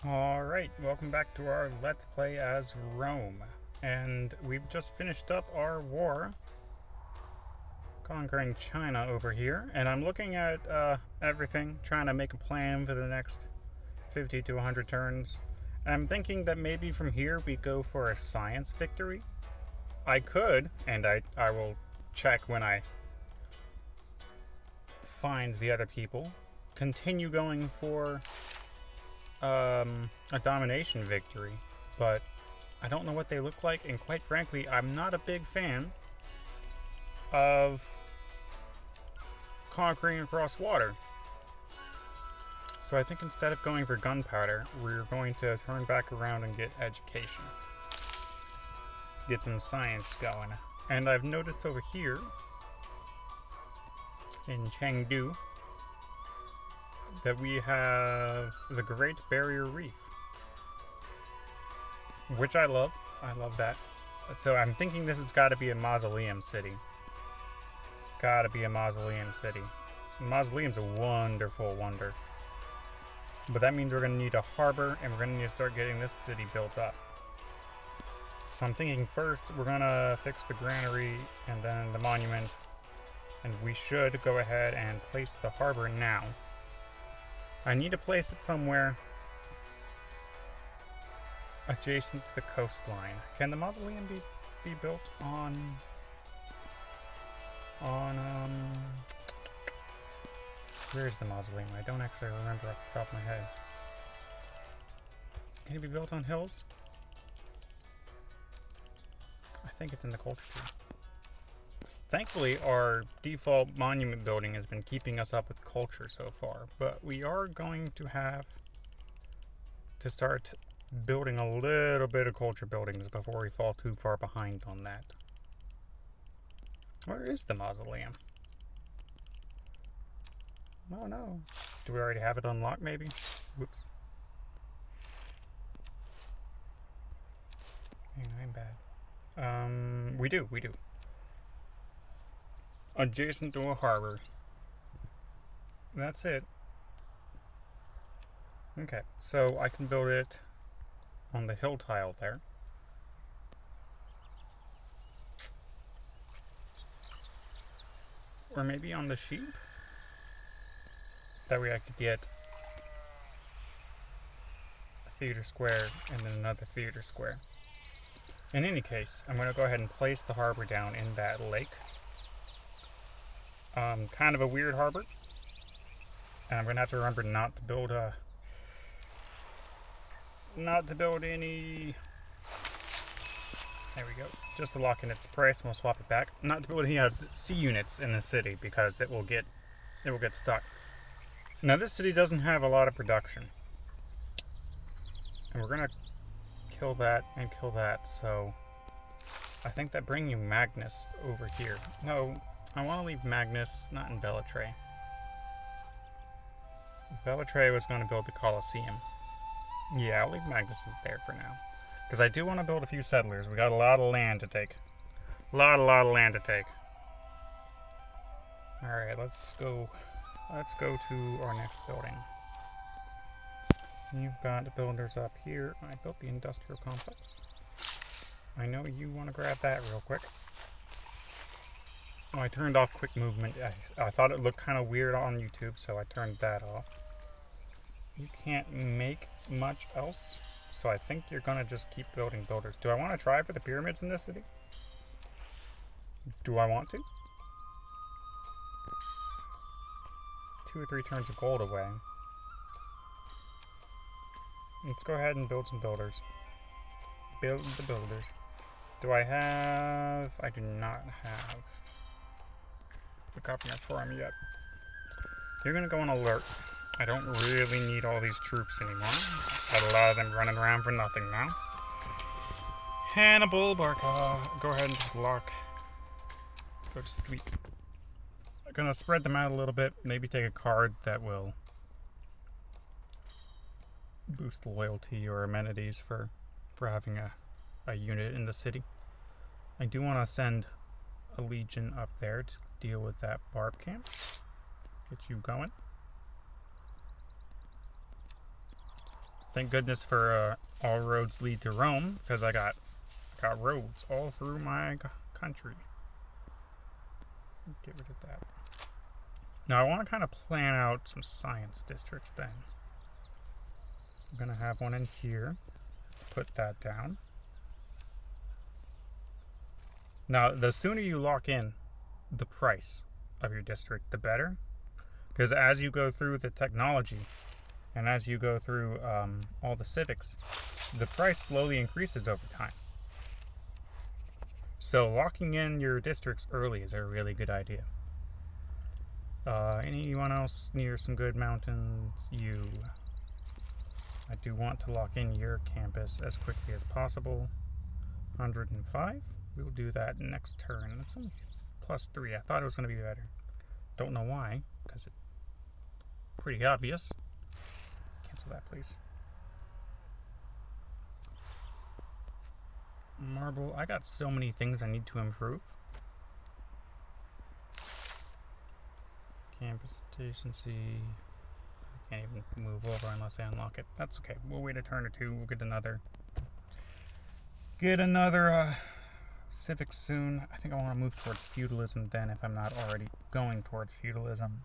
Alright, welcome back to our Let's Play as Rome. And we've just finished up our war conquering China over here. And I'm looking at everything, trying to make a plan for the next 50 to 100 turns. And I'm thinking that maybe from here we go for a science victory. I could, and I will check when I find the other people, continue going for a domination victory, but I don't know what they look like, and quite frankly, I'm not a big fan of conquering across water. So I think instead of going for gunpowder, we're going to turn back around and get education. Get some science going. And I've noticed over here in Chengdu that we have the Great Barrier Reef, which I love. I love that. So I'm thinking this has got to be a mausoleum city. Gotta be a mausoleum city. Mausoleum's a wonderful wonder. But that means we're going to need a harbor, and we're going to need to start getting this city built up. So I'm thinking first we're going to fix the granary and then the monument. And we should go ahead and place the harbor now. I need to place it somewhere adjacent to the coastline. Can the mausoleum be built on where's the mausoleum? I don't actually remember off the top of my head. Can it be built on hills? I think it's in the culture tree. Thankfully, our default monument building has been keeping us up with culture so far, but we are going to have to start building a little bit of culture buildings before we fall too far behind on that. Where is the mausoleum? Oh no. Do we already have it unlocked maybe? Whoops. I'm bad. We do. Adjacent to a harbor. That's it. Okay, so I can build it on the hill tile there. Or maybe on the sheep? That way I could get a theater square and then another theater square. In any case, I'm going to go ahead and place the harbor down in that lake. Kind of a weird harbor. And I'm going to have to remember not to build any... There we go. Just to lock in its price, and we'll swap it back. Not to build any sea units in the city, because it will get stuck. Now this city doesn't have a lot of production. And we're going to kill that and kill that, so I think that brings you Magnus over here. No, I want to leave Magnus not in Velitrae. Velitrae was going to build the Colosseum. Yeah, I'll leave Magnus there for now. Because I do want to build a few settlers. We got a lot of land to take. A lot of land to take. Alright, let's go to our next building. You've got the builders up here. I built the industrial complex. I know you want to grab that real quick. Oh, I turned off quick movement. I thought it looked kind of weird on YouTube, so I turned that off. You can't make much else, so I think you're going to just keep building builders. Do I want to try for the pyramids in this city? Do I want to? 2 or 3 turns of gold away. Let's go ahead and build some builders. Build the builders. Do I have... I do not have the governor for him yet. You're going to go on alert. I don't really need all these troops anymore. Got a lot of them running around for nothing now. Hannibal Barca. Go ahead and just lock. Go to sleep. I'm going to spread them out a little bit. Maybe take a card that will boost loyalty or amenities for having a unit in the city. I do want to send a legion up there to deal with that barb camp. Get you going. Thank goodness for all roads lead to Rome, because I got roads all through my country. Get rid of that. Now I want to kind of plan out some science districts then. I'm going to have one in here. Put that down. Now, the sooner you lock in the price of your district, the better. Because as you go through the technology, and as you go through all the civics, the price slowly increases over time. So locking in your districts early is a really good idea. Anyone else near some good mountains? You. I do want to lock in your campus as quickly as possible. 105. We will do that next turn. That's only +3. I thought it was going to be better. Don't know why, because it's pretty obvious. Cancel that, please. Marble. I got so many things I need to improve. Campus efficiency. I can't even move over unless I unlock it. That's okay. We'll wait a turn or two. We'll get another civic soon. I think I want to move towards feudalism then, if I'm not already going towards feudalism.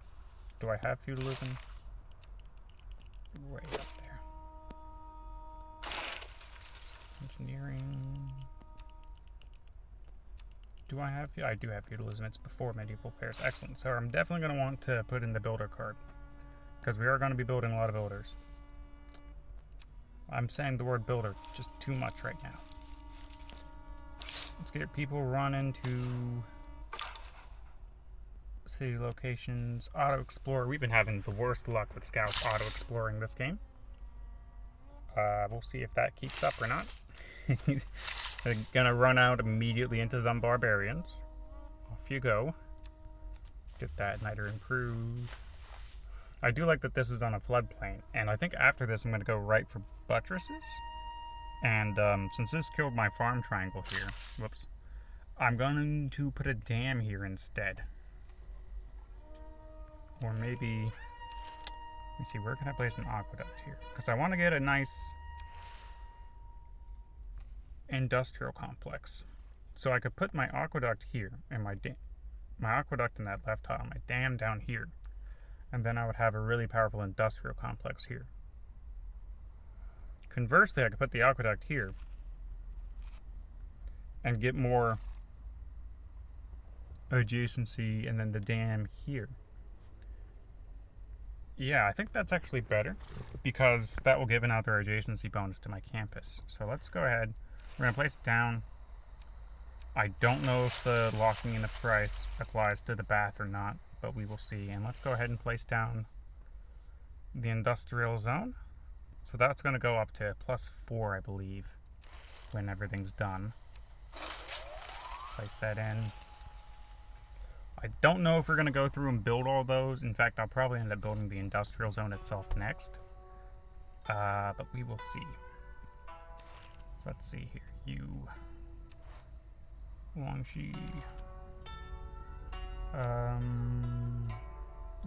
Do I have feudalism? Way up there. Engineering. Do I have? I do have feudalism. It's before medieval affairs. Excellent. So I'm definitely going to want to put in the builder card, because we are going to be building a lot of builders. I'm saying the word builder just too much right now. Let's get people running to city locations. Auto Explorer. We've been having the worst luck with scouts auto exploring this game. We'll see if that keeps up or not. They're gonna run out immediately into some barbarians. Off you go. Get that niter improved. I do like that this is on a floodplain, and I think after this I'm gonna go right for buttresses. And since this killed my farm triangle here, whoops, I'm going to put a dam here instead. Or maybe, let me see, where can I place an aqueduct here? Because I want to get a nice industrial complex. So I could put my aqueduct here, and my aqueduct in that left tile, my dam down here. And then I would have a really powerful industrial complex here. Conversely, I could put the aqueduct here and get more adjacency, and then the dam here. Yeah, I think that's actually better, because that will give another adjacency bonus to my campus. So let's go ahead. We're going to place it down. I don't know if the locking in the price applies to the bath or not, but we will see. And let's go ahead and place down the industrial zone. So that's going to go up to +4, I believe, when everything's done. Place that in. I don't know if we're going to go through and build all those. In fact, I'll probably end up building the industrial zone itself next. But we will see. Let's see here. You. Longxi.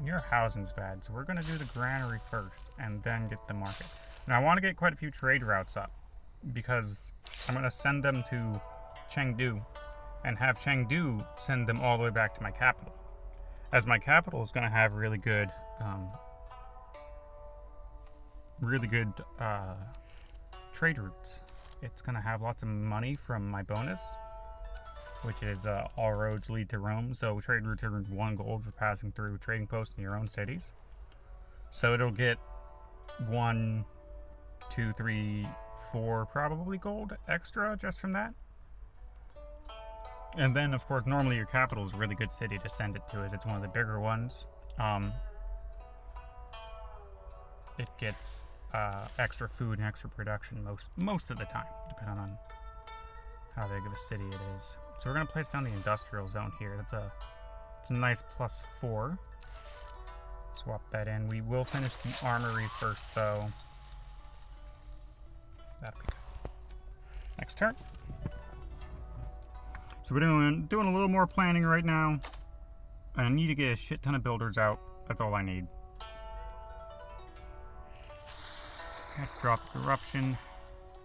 Your housing's bad, so we're going to do the granary first and then get the market. Now I want to get quite a few trade routes up, because I'm going to send them to Chengdu and have Chengdu send them all the way back to my capital, as my capital is going to have really good trade routes. It's going to have lots of money from my bonus, which is all roads lead to Rome. So trade routes are 1 gold for passing through trading posts in your own cities. So it'll get 1, 2, 3, 4 probably gold extra just from that. And then, of course, normally your capital is a really good city to send it to, as it's one of the bigger ones. It gets extra food and extra production most of the time, depending on how big of a city it is. So we're going to place down the industrial zone here. It's a nice +4. Swap that in. We will finish the armory first, though. That'll be good. Next turn. So we're doing a little more planning right now. I need to get a shit ton of builders out. That's all I need. Let's drop corruption.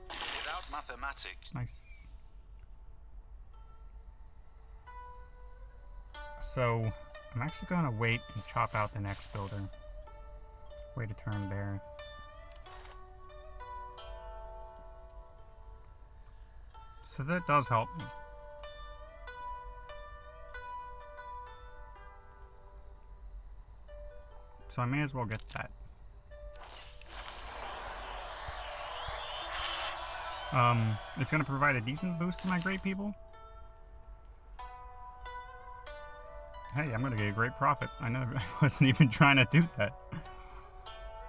Without mathematics. Nice. So, I'm actually going to wait and chop out the next builder. Wait a turn there. So that does help me. So I may as well get that. It's going to provide a decent boost to my great people. Hey, I'm going to get a great profit. I know I wasn't even trying to do that.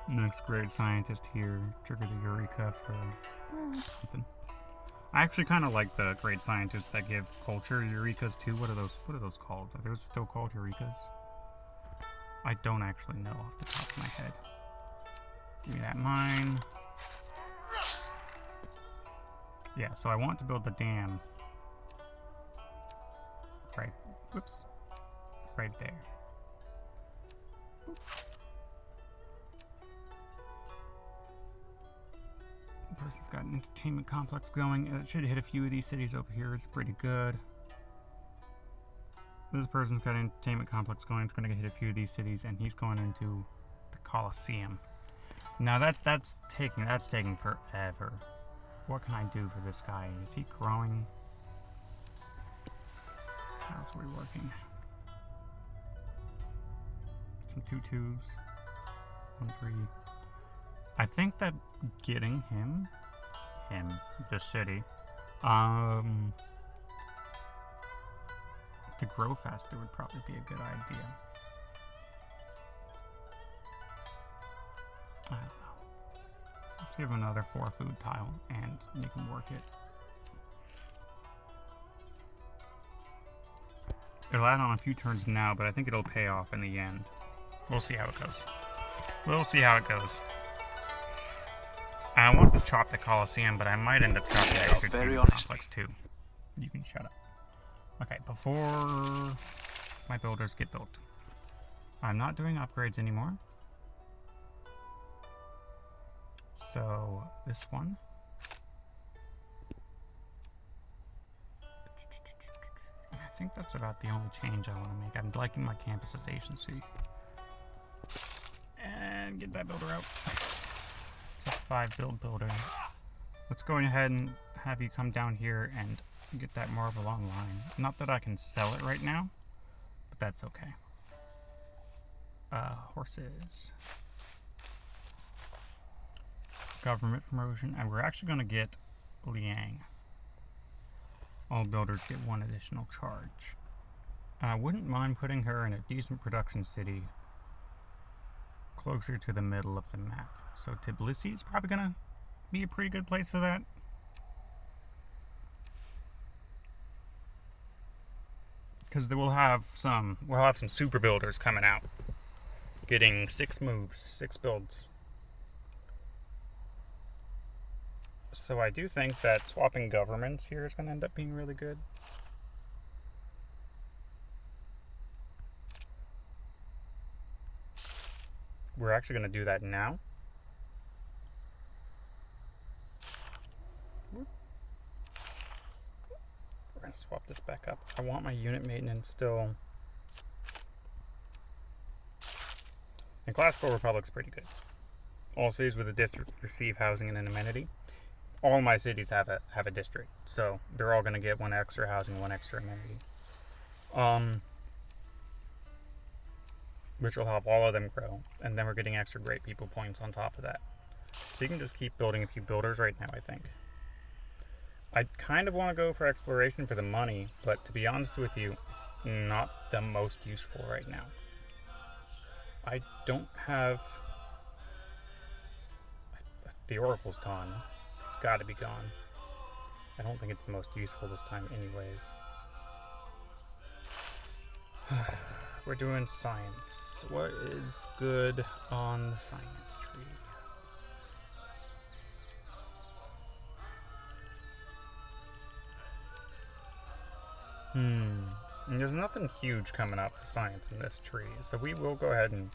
Next great scientist here. Trigger the Eureka for something. I actually kind of like the great scientists that give culture Eurekas too. What are those called? Are those still called Eurekas? I don't actually know off the top of my head. Give me that mine. Yeah, so I want to build the dam. Right. Whoops. Right there. Boop. The person's got an entertainment complex going. It should hit a few of these cities over here. It's pretty good. This person's got an entertainment complex going. It's going to hit a few of these cities, and he's going into the Colosseum. Now that's taking forever. What can I do for this guy? Is he growing? How's we working? Some 2-2s. 1-3. I think that getting him, the city, to grow faster would probably be a good idea. I don't know. Let's give him another 4 food tile and make him work it. It'll add on a few turns now, but I think it'll pay off in the end. We'll see how it goes. We'll see how it goes. I want to chop the Colosseum, but I might end up chopping the extra complex too. You can shut up. Okay, before my builders get built, I'm not doing upgrades anymore. So this one. I think that's about the only change I want to make. I'm liking my campusization, and get that builder out. It's a 5 builder. Let's go ahead and have you come down here and get that marble online. Not that I can sell it right now, but that's okay. Horses. Government promotion, and we're actually going to get Liang. All builders get 1 additional charge. I wouldn't mind putting her in a decent production city closer to the middle of the map. So Tbilisi is probably going to be a pretty good place for that. Because we'll have some super builders coming out, getting 6 moves, 6 builds. So I do think that swapping governments here is going to end up being really good. We're actually going to do that now. We're going to swap this back up. I want my unit maintenance still. And Classical Republic's pretty good. All cities with a district receive housing and an amenity. All my cities have a district, so they're all going to get 1 extra housing, 1 extra amenity. Which will help all of them grow, and then we're getting extra great people points on top of that. So you can just keep building a few builders right now, I think. I kind of want to go for exploration for the money, but to be honest with you, it's not the most useful right now. I don't have... The Oracle's gone. It's got to be gone. I don't think it's the most useful this time anyways. We're doing science. What is good on the science tree? And there's nothing huge coming up for science in this tree, so we will go ahead and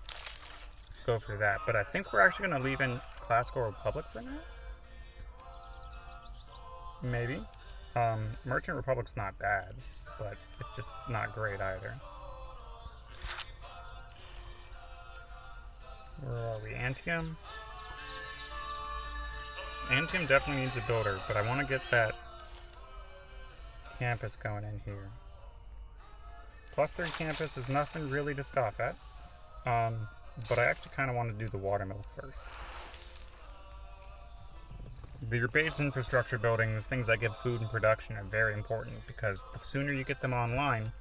go for that. But I think we're actually going to leave in Classical Republic for now. Maybe. Merchant Republic's not bad, but it's just not great either. Where are we? Antium? Antium definitely needs a builder, but I want to get that campus going in here. +3 campus is nothing really to scoff at. But I actually kind of want to do the watermill first. Your base infrastructure buildings, things that give food and production, are very important because the sooner you get them online,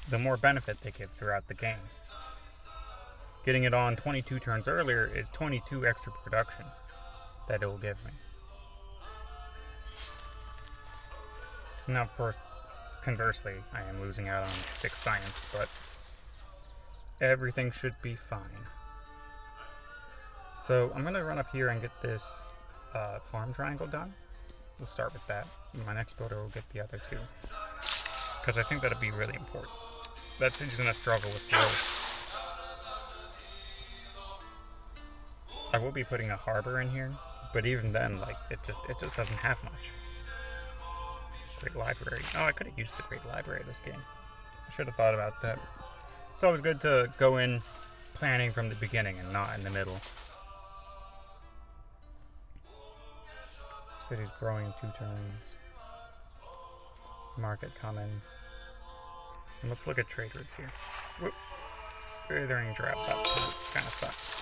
the more benefit they give throughout the game. Getting it on 22 turns earlier is 22 extra production that it will give me. Now, of course, conversely, I am losing out on 6 science, but everything should be fine. So I'm going to run up here and get this farm triangle done. We'll start with that. My next builder will get the other 2. Because I think that'll be really important. That city's going to struggle with growth. I will be putting a harbor in here, but even then, like, it just doesn't have much. Great library. Oh, I could have used the Great Library this game. I should have thought about that. It's always good to go in planning from the beginning and not in the middle. City's growing in 2 turns. Market coming. And let's look at trade routes here. Whoop. They're in drought. That kind of sucks.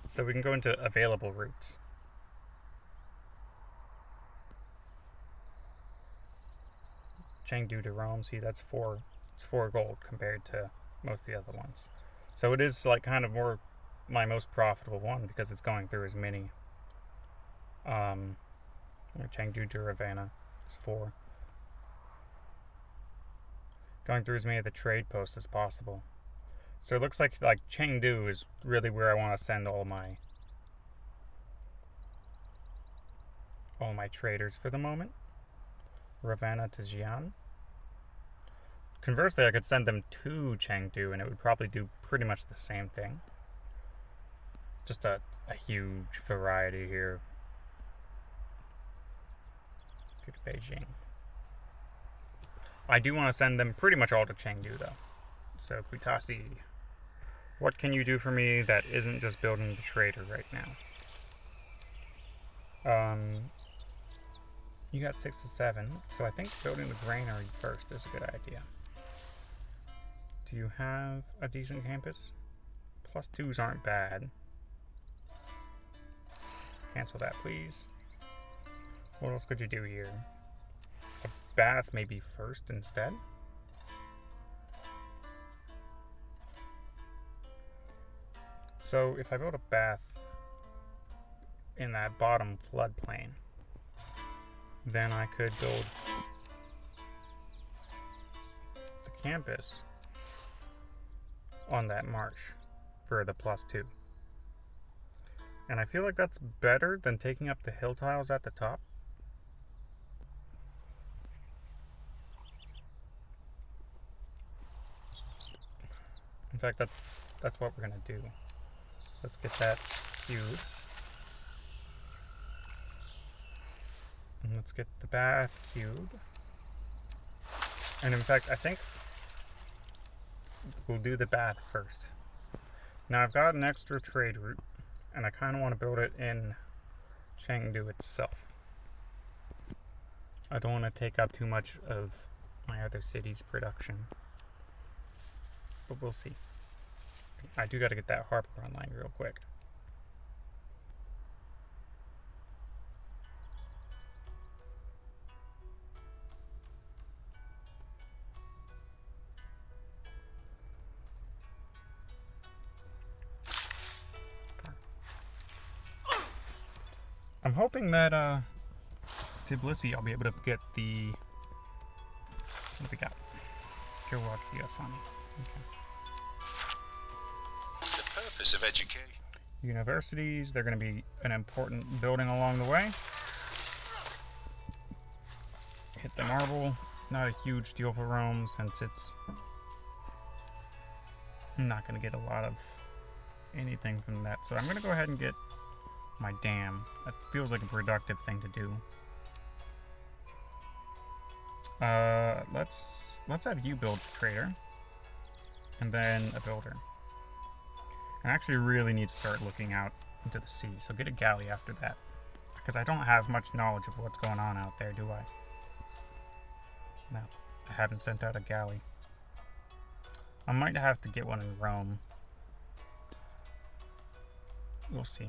So we can go into available routes. Chengdu to Rome, see that's 4 gold compared to most of the other ones. So it is like kind of more my most profitable one because it's going through as many Chengdu to Ravenna is 4. Going through as many of the trade posts as possible. So it looks like Chengdu is really where I want to send all my traders for the moment. Ravenna to Xi'an. Conversely, I could send them to Chengdu and it would probably do pretty much the same thing. Just a huge variety here. Go to Beijing. I do want to send them pretty much all to Chengdu though. So Kuitasi, what can you do for me that isn't just building the trader right now? You got 6 to 7, so I think building the granary first is a good idea. Do you have a decent campus? +2s aren't bad. Cancel that, please. What else could you do here? A bath maybe first instead? So if I build a bath in that bottom floodplain, then I could build the campus on that marsh for the +2. And I feel like that's better than taking up the hill tiles at the top. In fact, that's what we're gonna do. Let's get that cube. And let's get the bath cube. And in fact, I think we'll do the bath first. Now I've got an extra trade route, and I kind of want to build it in Chengdu itself. I don't want to take up too much of my other city's production. But we'll see. I do got to get that harbor online real quick. I'm hoping that Tbilisi I'll be able to get the what do we got? Kirwaki Asani. Okay. The purpose of education. Universities, they're going to be an important building along the way. Hit the marble. Not a huge deal for Rome since it's I'm not going to get a lot of anything from that. So I'm going to go ahead and get my dam. That feels like a productive thing to do. Let's have you build a trader. And then a builder. I actually really need to start looking out into the sea. So get a galley after that. Because I don't have much knowledge of what's going on out there, do I? No, I haven't sent out a galley. I might have to get one in Rome. We'll see.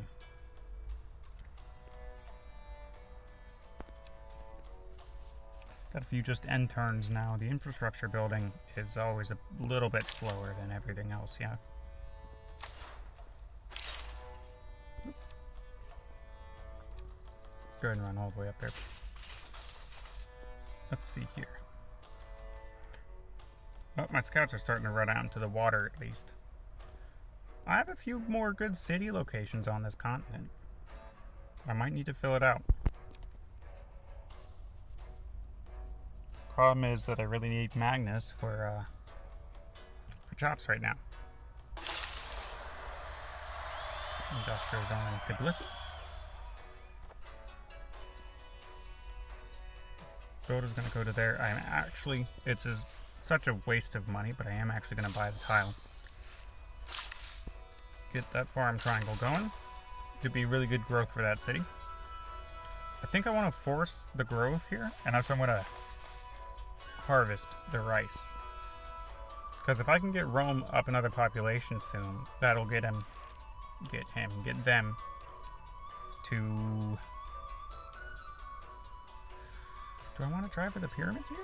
Got a few just end turns now. The infrastructure building is always a little bit slower than everything else, yeah. Go ahead and run all the way up there. Let's see here. Oh, my scouts are starting to run out into the water at least. I have a few more good city locations on this continent. I might need to fill it out. Problem is that I really need Magnus for chops right now. Industrial zone in Tbilisi. Builder's gonna go to there. I'm actually, such a waste of money, but I am actually gonna buy the tile. Get that farm triangle going. Could be really good growth for that city. I think I want to force the growth here, and so I'm gonna harvest the rice. Because if I can get Rome up another population soon, that'll get them to... Do I want to try for the pyramids here?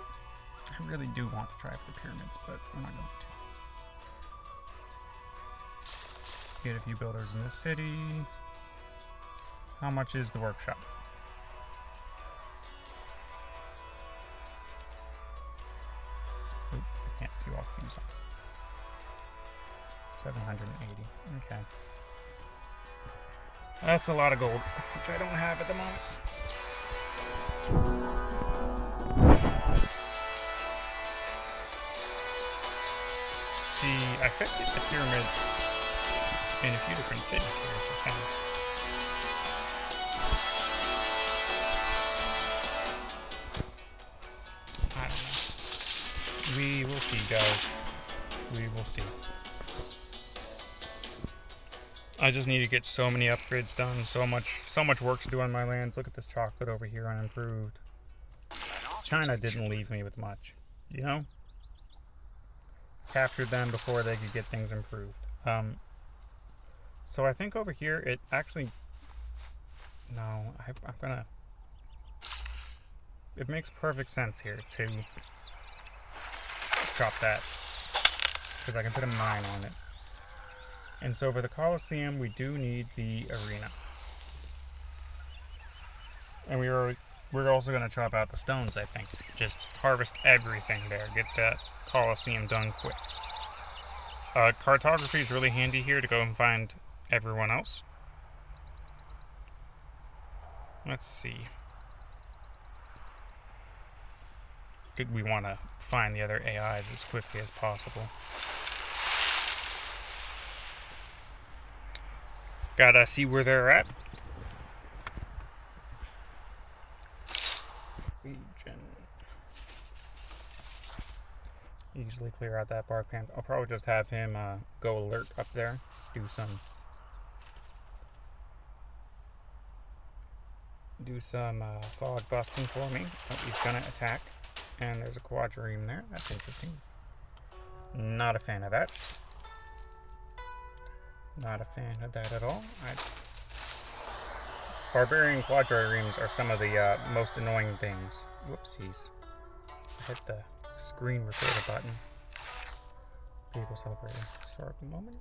I really do want to try for the pyramids, but I'm not going to. Get a few builders in this city. How much is the workshop? Oop, I can't see all keys on. 780. Okay. That's a lot of gold, which I don't have at the moment. See, I could get the pyramids in a few different cities here if I can. I don't know. We will see, guys. We will see. I just need to get so many upgrades done, so much work to do on my lands. Look at this chocolate over here unimproved. China didn't leave me with much, you know? Captured them before they could get things improved. So I think over here it actually... No, I'm gonna... It makes perfect sense here to chop that. Because I can put a mine on it. And so for the Colosseum, we do need the arena. And we're also going to chop out the stones, I think. Just harvest everything there. Get that Colosseum done quick. Cartography is really handy here to go and find everyone else. Let's see. We want to find the other AIs as quickly as possible. Gotta see where they're at. Legion. Easily clear out that bark pan. I'll probably just have him go alert up there. Do some fog busting for me. Oh, he's gonna attack. And there's a quadrireme there. That's interesting. Not a fan of that. Not a fan of that at all. Barbarian quadriremes are some of the most annoying things. Whoopsies. I hit the screen recorder button. Vehicle celebrating. Short moment.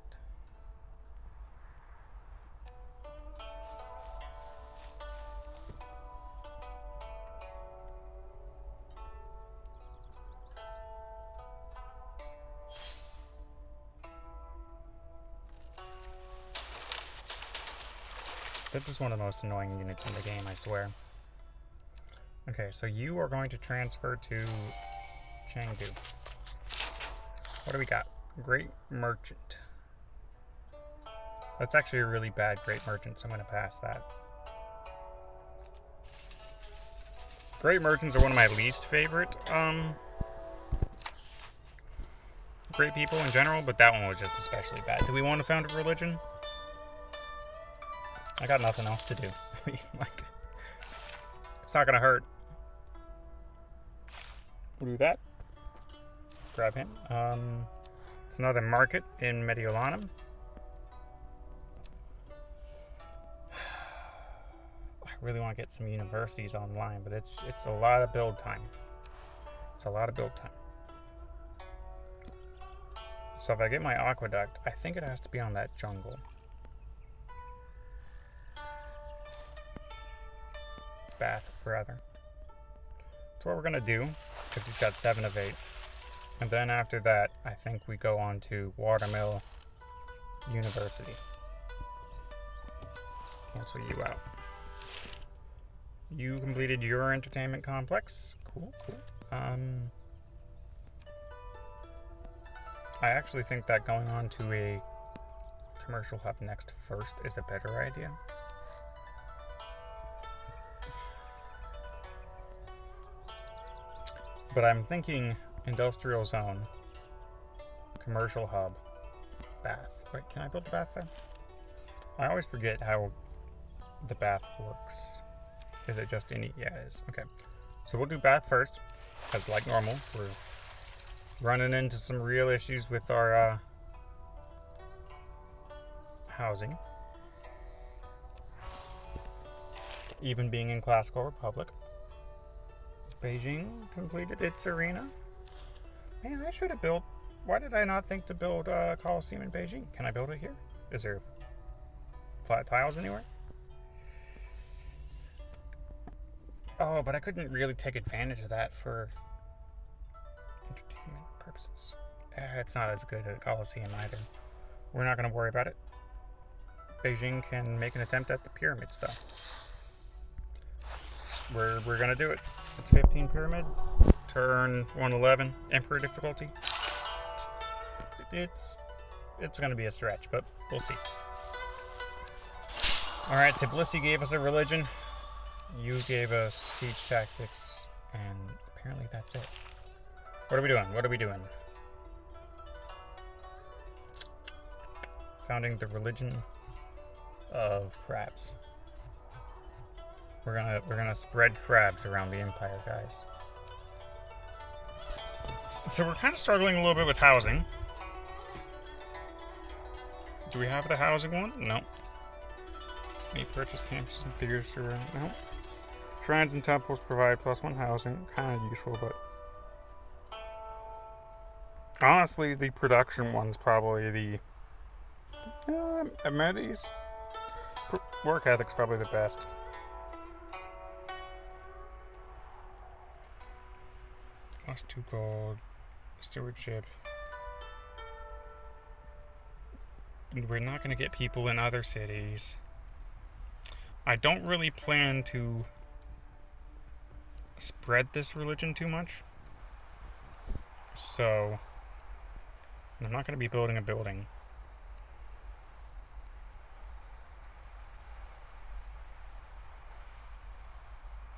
They're just one of the most annoying units in the game, I swear. Okay, so you are going to transfer to Chengdu. What do we got? Great Merchant. That's actually a really bad Great Merchant, so I'm going to pass that. Great Merchants are one of my least favorite, great people in general, but that one was just especially bad. Do we want to found a religion? I got nothing else to do. I mean, like, it's not going to hurt. We'll do that. Grab him. It's another market in Mediolanum. I really want to get some universities online, but it's a lot of build time. It's a lot of build time. So if I get my aqueduct, I think it has to be on that jungle. Bath, rather. That's what we're going to do, because he's got 7 of 8. And then after that, I think we go on to Watermill University. Cancel you out. You completed your entertainment complex. Cool, cool. I actually think that going on to a commercial hub next first is a better idea. But I'm thinking industrial zone, commercial hub, bath. Wait, can I build the bath there? I always forget how the bath works. Is it just any? Yeah, it is. Okay. So we'll do bath first, because like normal, we're running into some real issues with our housing. Even being in Classical Republic. Beijing completed its arena. Man, I should have built... Why did I not think to build a Coliseum in Beijing? Can I build it here? Is there flat tiles anywhere? Oh, but I couldn't really take advantage of that for entertainment purposes. It's not as good at Coliseum either. We're not going to worry about it. Beijing can make an attempt at the pyramid stuff. We're going to do it. It's 15 pyramids. Turn 111. Emperor difficulty. It's going to be a stretch, but we'll see. Alright, Tbilisi gave us a religion. You gave us siege tactics. And apparently that's it. What are we doing? What are we doing? Founding the religion of crabs. We're gonna spread crabs around the empire, guys. So we're kind of struggling a little bit with housing. Do we have the housing one? No. May purchase campuses and theaters around. No. Shrines and temples provide +1 housing. Kind of useful, but honestly, the production one's probably the amenities. Work ethic's probably the best. Lost 2 gold. Stewardship. We're not going to get people in other cities. I don't really plan to spread this religion too much. So, I'm not going to be building a building.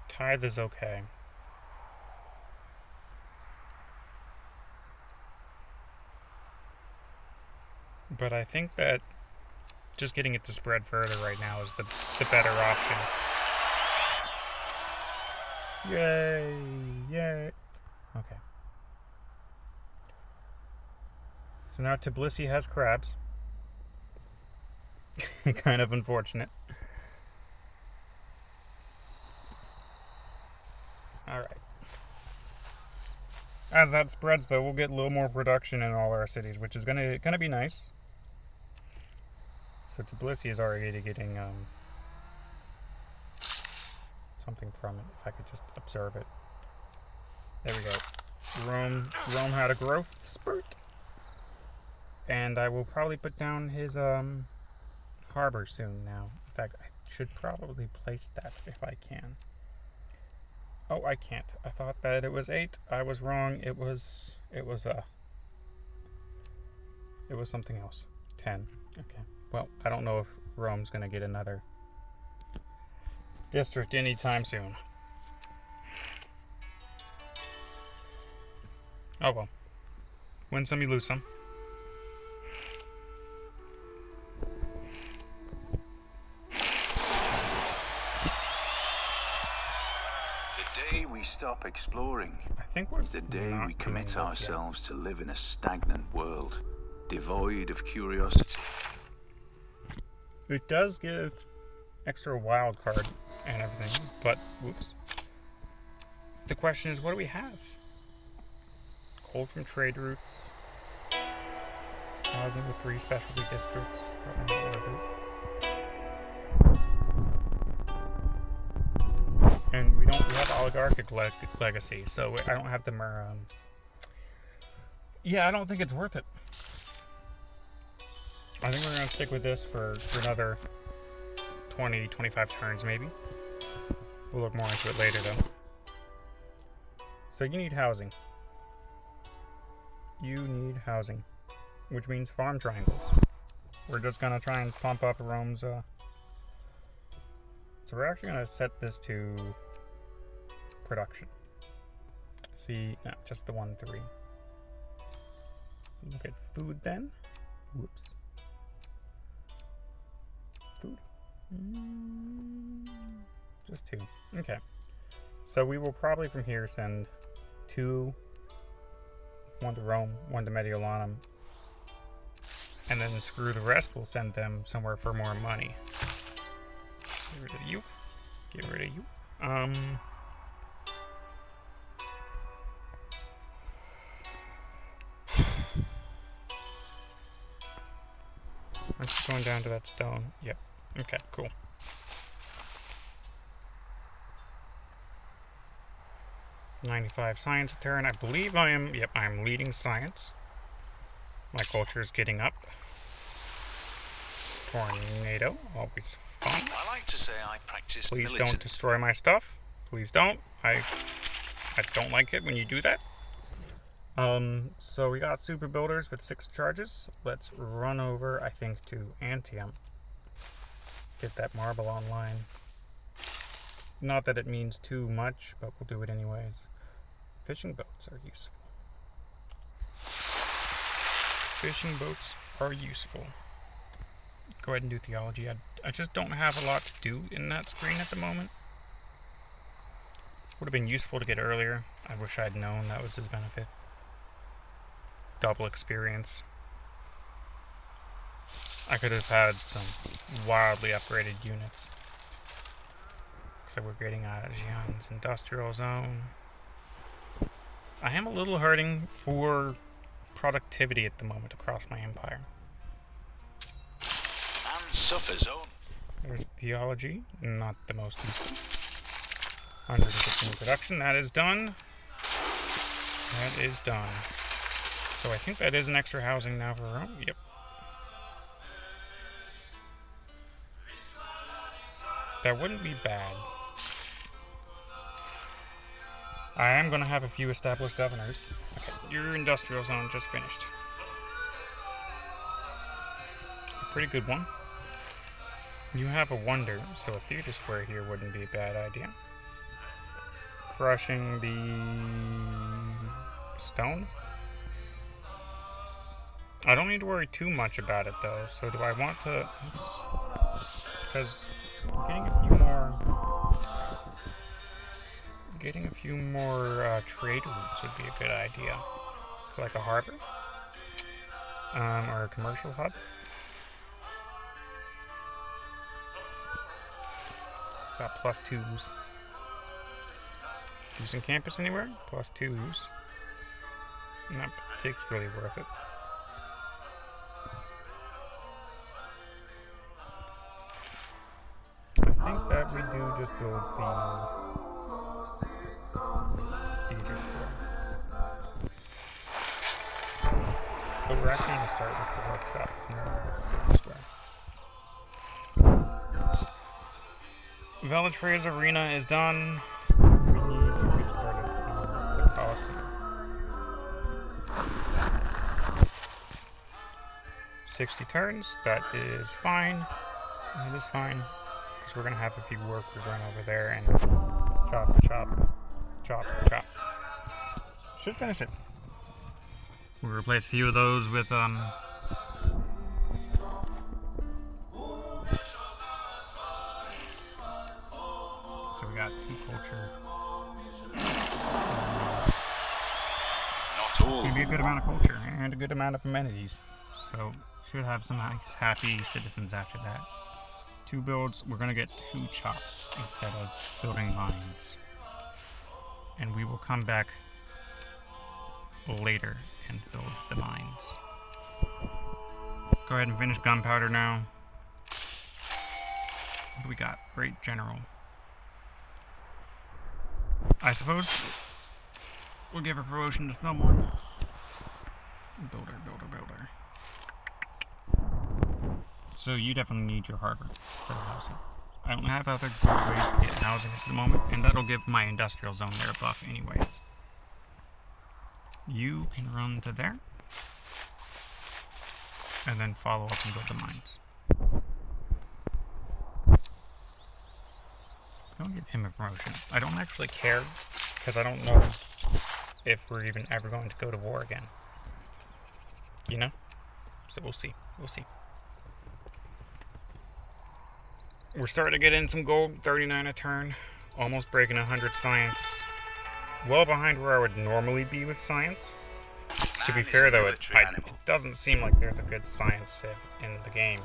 Tithe is okay. But I think that just getting it to spread further right now is the better option. Yay! Yay! Okay. So now Tbilisi has crabs. Kind of unfortunate. Alright. As that spreads, though, we'll get a little more production in all our cities, which is gonna be nice. So Tbilisi is already getting something from it. If I could just observe it. There we go. Rome had a growth spurt, and I will probably put down his harbor soon. Now, in fact, I should probably place that if I can. Oh, I can't. I thought that it was 8. I was wrong. It was It was something else. 10. Okay. Well, I don't know if Rome's going to get another district anytime soon. Oh well. Win some, you lose some. The day we stop exploring I think we're is the day not we doing commit this ourselves to live in a stagnant world, devoid of curiosity. yet. It does give extra wild card and everything, but whoops. The question is, what do we have? Coal from trade routes. Housing with 3 specialty districts. Probably not worth it. And we have oligarchic legacy, so I don't have them. Yeah, I don't think it's worth it. I think we're gonna stick with this for another 20, 25 turns maybe. We'll look more into it later though. So you need housing. You need housing, which means farm triangles. We're just gonna try and pump up Rome's. So we're actually gonna set this to production. See, no, just the 1-3. Look at food then. Whoops. Food. Just 2. Okay. So we will probably from here send 2. 1 to Rome, 1 to Mediolanum, and then screw the rest. We'll send them somewhere for more money. Get rid of you. Get rid of you. I'm just going down to that stone. Yep. Okay, cool. .95 science a turn. I believe I am, yep, I'm leading science. My culture is getting up. Tornado, always fun. I like to say I practice Please militant. don't destroy my stuff. Please don't. I don't like it when you do that. So we got super builders with 6 charges. Let's run over, I think, to Antium. Get that marble online. Not that it means too much, but we'll do it anyways. Fishing boats are useful. Fishing boats are useful. Go ahead and do theology. I just don't have a lot to do in that screen at the moment. Would have been useful to get earlier. I wish I'd known that was his benefit. Double experience. I could have had some wildly upgraded units. So we're getting out of Xi'an's industrial zone. I am a little hurting for productivity at the moment across my empire. And suffer zone. There's theology, not the most useful. 115 production, that is done. That is done. So I think that is an extra housing now for Rome. Yep. That wouldn't be bad. I am going to have a few established governors. Okay, your industrial zone just finished. A pretty good one. You have a wonder, so a theater square here wouldn't be a bad idea. Crushing the stone. I don't need to worry too much about it though, so do I want to... Because getting a few more trade routes would be a good idea. It's like a harbor, or a commercial hub. Got +2s. Using campus anywhere? +2s. Not particularly worth it. I think that we do just build the theater square. But we're actually going to start with the workshop and then the square. Velatra's arena is done. We need to get started on the Colosseum. 60 turns. That is fine. That is fine. Because we're going to have a few workers run over there and chop, chop, chop, chop. Should finish it. We'll replace a few of those with, So we got 2 culture. Not all. Maybe a good amount of culture and a good amount of amenities. So should have some nice, happy citizens after that. 2 builds, we're going to get 2 chops instead of building mines. And we will come back later and build the mines. Go ahead and finish gunpowder now. What do we got? Great general. I suppose we'll give a promotion to someone. Builder, builder, builder. So you definitely need your harbor for the housing. I don't have other good ways to get housing at the moment, and that'll give my industrial zone there a buff anyways. You can run to there, and then follow up and build the mines. Don't give him a promotion. I don't actually care, because I don't know if we're even ever going to go to war again. You know? So we'll see. We'll see. We're starting to get in some gold, 39 a turn, almost breaking 100 science. Well behind where I would normally be with science. To be fair though, it doesn't seem like there's a good science civ in the game.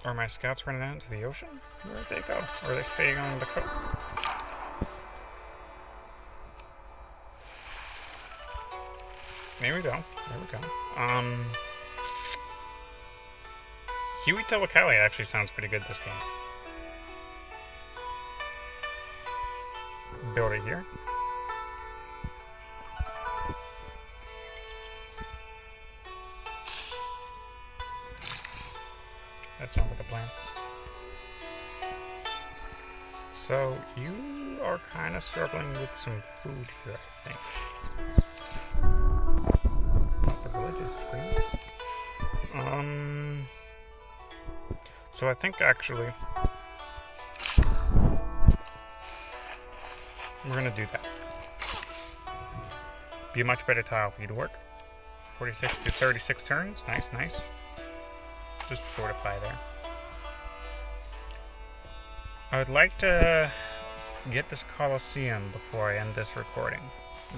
Are my scouts running out into the ocean? Where'd they go? Or are they staying on the coast? There we go. There we go. Huey Tawakali actually sounds pretty good this game. Build it here. That sounds like a plan. So, you are kind of struggling with some food here, I think. Not the village is free. So I think actually we're gonna do that. Be a much better tile for you to work. 46 to 36 turns. Nice, nice. Just fortify there. I would like to get this Colosseum before I end this recording.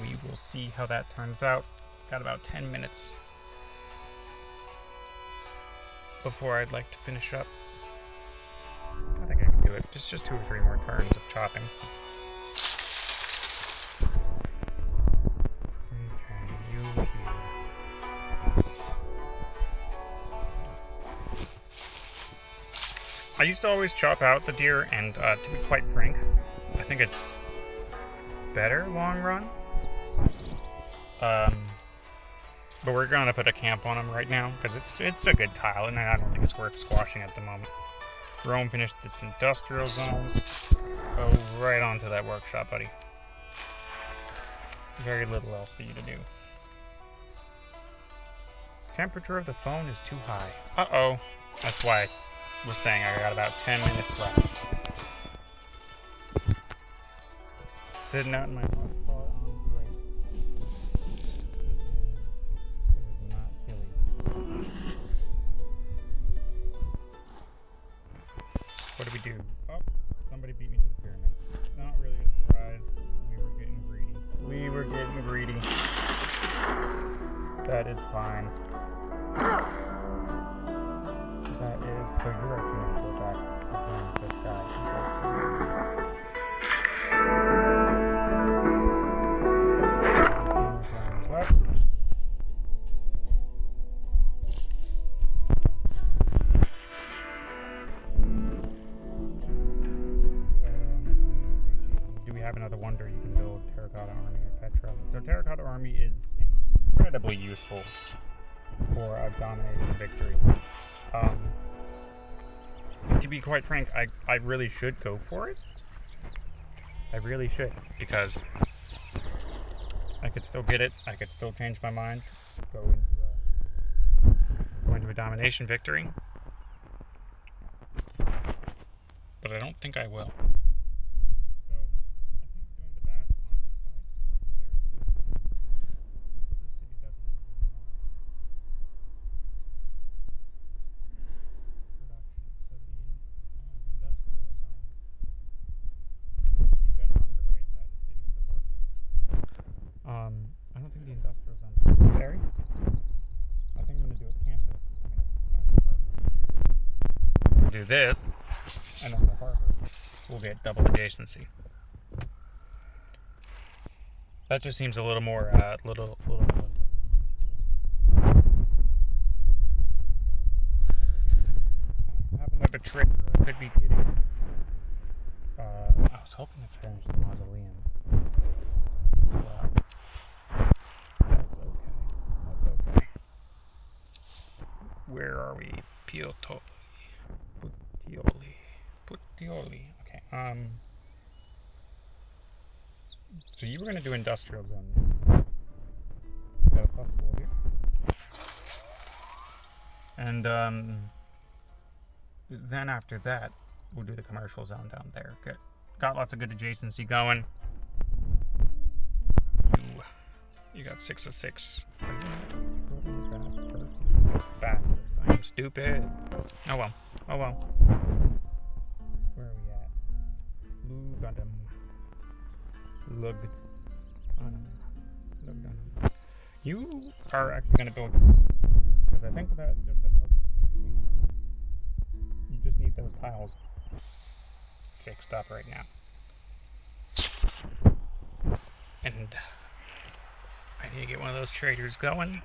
We will see how that turns out. Got about 10 minutes before I'd like to finish up. I think I can do it. Just 2 or 3 more turns of chopping. Okay, you here. I used to always chop out the deer, and to be quite frank, I think it's better long run. But we're gonna put a camp on them right now because it's a good tile, and I don't think it's worth squashing at the moment. Rome finished its industrial zone. Go right onto that workshop, buddy. Very little else for you to do. Temperature of the phone is too high. Uh-oh. That's why I was saying I got about 10 minutes left. Sitting out in my hot car on break. It is not chilly. What do we do? Oh, somebody beat me to the pyramids. Not really a surprise. We were getting greedy. We were getting greedy. That is fine. That is... So you're actually going to go back against this guy. Left. Do we have another wonder you can build? Terracotta Army or Petra. So Terracotta Army is incredibly useful for a dominating victory. To be quite frank, I really should go for it. I really should, because I could still get it. I could still change my mind. go into a domination victory. But I don't think I will. So, I think doing the bath on this side, because this city doesn't really want production. So the industrial zone would be better on the right side of the city with the horses. I don't think the industrial zone is necessary. I think I'm going to do a campus. Do this, and then the harbor will get double adjacency. That just seems a little more, little more useful. I have another trick I could be getting. I was hoping to finish the mausoleum. That's okay. Where are we? Putioli. Okay. So you were going to do industrial zone. Got a plus 4 here. And then after that, we'll do the commercial zone down there. Good. Got lots of good adjacency going. You got 6 of 6. Back first. I'm stupid. Oh well. Where are we at? Lugdunum. You are actually going to build, because I think that just about anything else, you just need those tiles fixed up right now. And I need to get one of those traders going.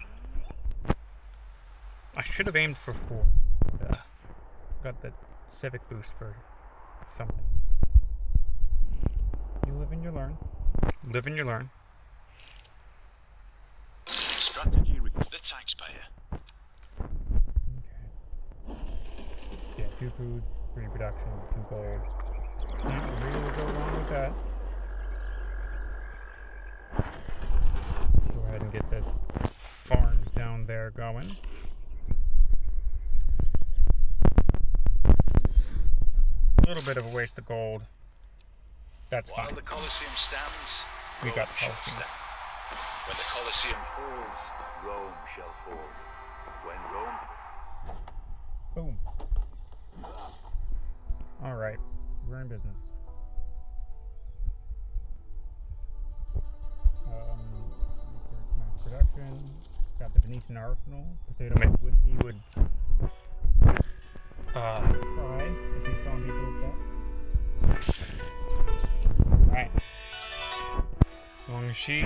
I should have aimed for 4. Got the civic boost for something. You live and you learn. Live and you learn. Strategy required. The taxpayer. Okay. Yeah, 2 food, 3 production, 2 gold. Can't really go wrong with that. Go ahead and get the farms down there going. A little bit of a waste of gold. That's fine. While the Colosseum stands, We got the Rome shall Colosseum. stand. When the Colosseum falls, Rome shall fall. When Rome Boom. Alright, we're in business. Research mass production. Got the Venetian arsenal. Potato made whiskey would cry if he saw me build that. Alright. Long as she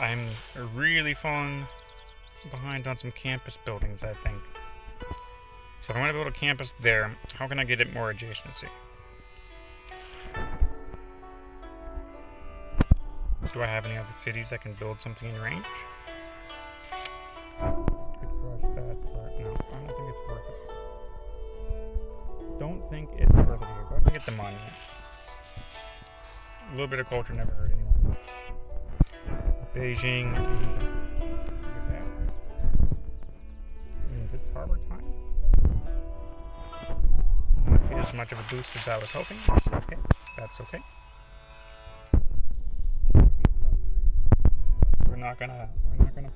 I'm really falling behind on some campus buildings, I think. So if I want to build a campus there, how can I get it more adjacency? Do I have any other cities that can build something in range? Could crush that part. No, I don't think it's worth it. Don't think it's worth it here. Go ahead and get the monument. A little bit of culture never hurt anyone. Beijing. Means it's harbor time. Not get as much of a boost as I was hoping. That's okay. That's okay. We're not gonna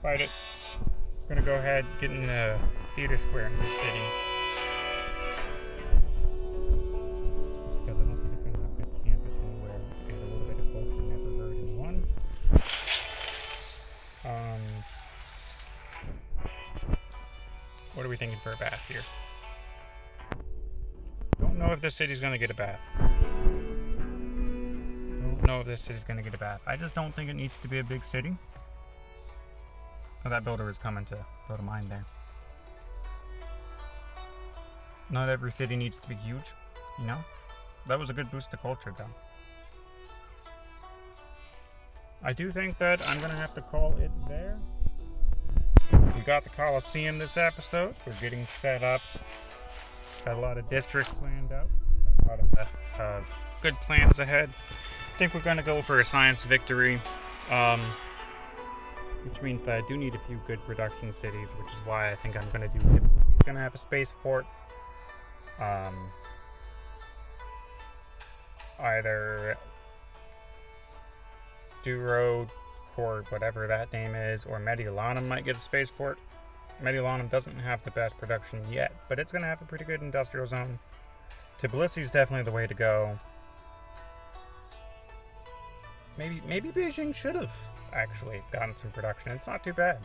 fight it. We're gonna go ahead, get in a theater square in this city. Because I don't think it's gonna have good campus anywhere. And a little bit of culture never hurt anyone. What are we thinking for a bath here? Don't know if this city's gonna get a bath. Don't know if this city's gonna get a bath. I just don't think it needs to be a big city. Oh, that builder is coming to build a mine there. Not every city needs to be huge, you know? That was a good boost to culture, though. I do think that I'm gonna have to call it there. We got the Colosseum this episode. We're getting set up. Got a lot of districts planned out. Got a lot of good plans ahead. I think we're gonna go for a science victory. Which means that I do need a few good production cities, which is why I think I'm going to do Tbilisi. It's going to have a spaceport. Either Duro, or whatever that name is, or Mediolanum might get a spaceport. Mediolanum doesn't have the best production yet, but it's going to have a pretty good industrial zone. Tbilisi is definitely the way to go. Maybe Beijing should have actually gotten some production. It's not too bad.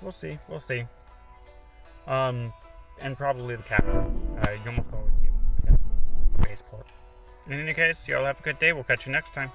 We'll see. And probably the capital. You almost always get one for the spaceport. In any case, y'all have a good day. We'll catch you next time.